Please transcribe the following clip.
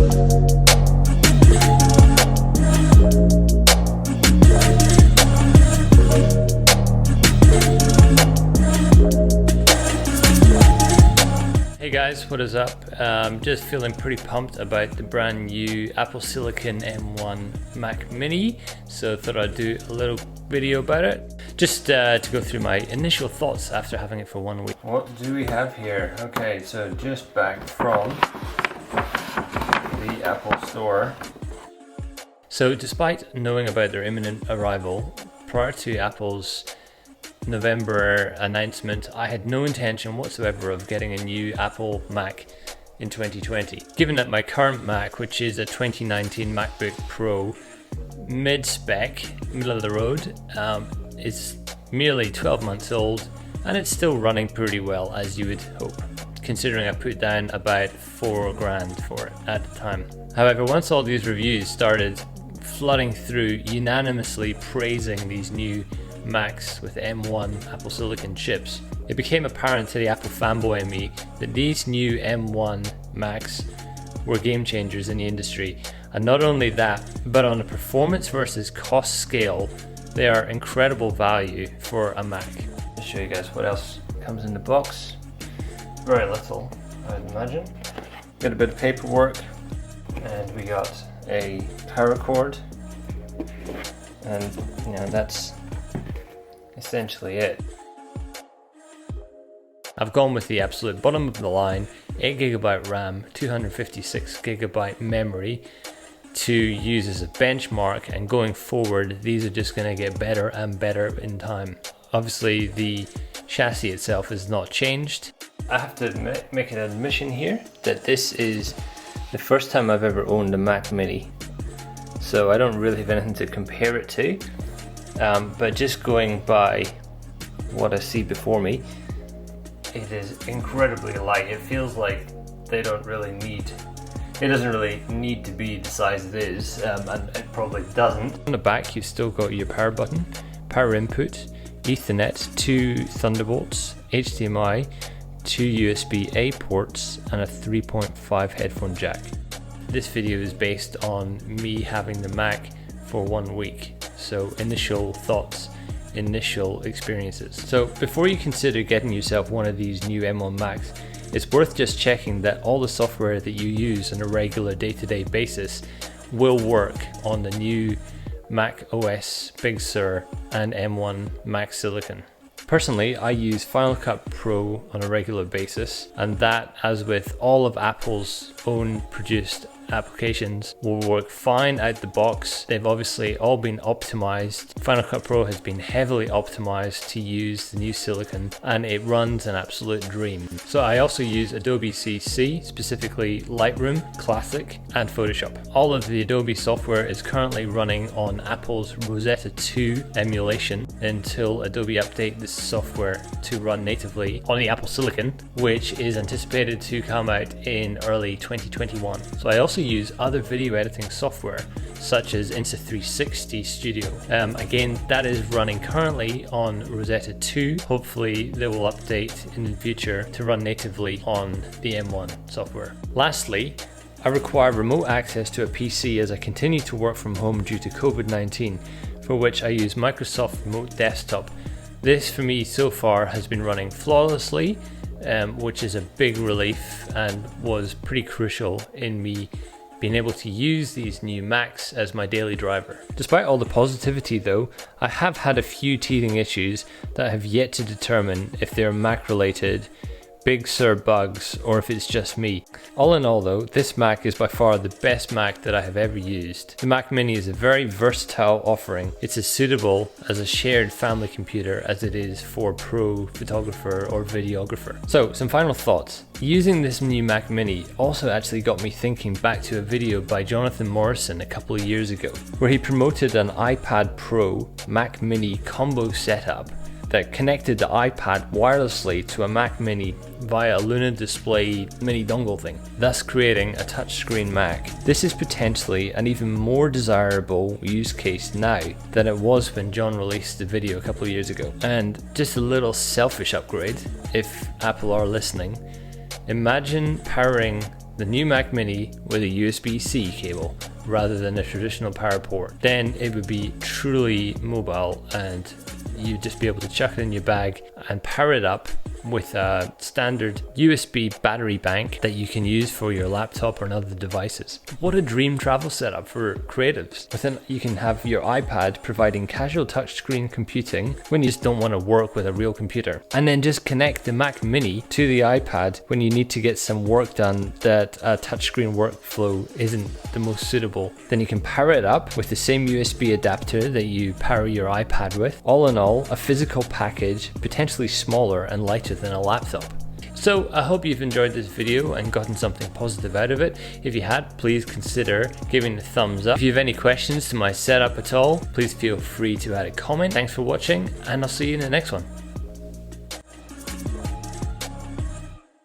Hey guys, what is up? Just feeling pretty pumped about the brand new Apple Silicon M1 Mac Mini, so I thought I'd do a little video about it, just to go through my initial thoughts after having it for 1 week. What do we have here? Okay, so just back from the Apple Store. So despite knowing about their imminent arrival, prior to Apple's November announcement, I had no intention whatsoever of getting a new Apple Mac in 2020. Given that my current Mac, which is a 2019 MacBook Pro, mid-spec, middle of the road, is merely 12 months old, and it's still running pretty well, as you would hope, considering I put down about $4,000 for it at the time. However, once all these reviews started flooding through, unanimously praising these new Macs with M1 Apple Silicon chips, it became apparent to the Apple fanboy in me that these new M1 Macs were game changers in the industry. And not only that, but on a performance versus cost scale, they are incredible value for a Mac. I'll show you guys what else comes in the box. Very little, I'd imagine. Got a bit of paperwork, and we got a power cord, and that's essentially it. I've gone with the absolute bottom of the line, 8GB RAM, 256GB memory to use as a benchmark, and going forward these are just going to get better and better in time. Obviously the chassis itself is not changed. I have to make an admission here that this is the first time I've ever owned a Mac Mini, so I don't really have anything to compare it to. But just going by what I see before me, it is incredibly light. It feels like it doesn't really need to be the size it is, and it probably doesn't. On the back you've still got your power button, power input, Ethernet, 2 Thunderbolts, HDMI, 2 USB-A ports, and a 3.5 headphone jack. This video is based on me having the Mac for 1 week. So initial thoughts, initial experiences. So before you consider getting yourself one of these new M1 Macs, it's worth just checking that all the software that you use on a regular day-to-day basis will work on the new Mac OS Big Sur and M1 Mac Silicon. Personally, I use Final Cut Pro on a regular basis, and that, as with all of Apple's own produced applications, will work fine out the box. They've obviously all been optimized. Final Cut Pro has been heavily optimized to use the new silicon, and it runs an absolute dream. So I also use Adobe CC, specifically Lightroom, Classic, and Photoshop. All of the Adobe software is currently running on Apple's Rosetta 2 emulation until Adobe update this software to run natively on the Apple Silicon, which is anticipated to come out in early 2021. So I also use other video editing software such as Insta360 Studio. Again, that is running currently on Rosetta 2. Hopefully they will update in the future to run natively on the M1 software. Lastly, I require remote access to a PC as I continue to work from home due to COVID-19, for which I use Microsoft Remote Desktop. This for me so far has been running flawlessly, which is a big relief and was pretty crucial in me being able to use these new Macs as my daily driver. Despite all the positivity though, I have had a few teething issues that I have yet to determine if they're Mac related, Big Sur bugs, or if it's just me. All in all though, this Mac is by far the best Mac that I have ever used. The Mac Mini is a very versatile offering. It's as suitable as a shared family computer as it is for pro photographer or videographer. So some final thoughts. Using this new Mac Mini also actually got me thinking back to a video by Jonathan Morrison a couple of years ago, where he promoted an iPad Pro Mac Mini combo setup that connected the iPad wirelessly to a Mac Mini via a Luna display mini dongle thing, thus creating a touchscreen Mac. This is potentially an even more desirable use case now than it was when John released the video a couple of years ago. And just a little selfish upgrade, if Apple are listening, imagine powering the new Mac Mini with a USB-C cable rather than a traditional power port. Then it would be truly mobile and you'd just be able to chuck it in your bag and power it up with a standard USB battery bank that you can use for your laptop or other devices. What a dream travel setup for creatives. Within, you can have your iPad providing casual touchscreen computing when you just don't want to work with a real computer, and then just connect the Mac Mini to the iPad when you need to get some work done that a touchscreen workflow isn't the most suitable. Then you can power it up with the same USB adapter that you power your iPad with. All in all, a physical package, potentially smaller and lighter than a laptop. So I hope you've enjoyed this video and gotten something positive out of it. If you had, please consider giving it a thumbs up. If you have any questions to my setup at all, please feel free to add a comment. Thanks for watching, and I'll see you in the next one.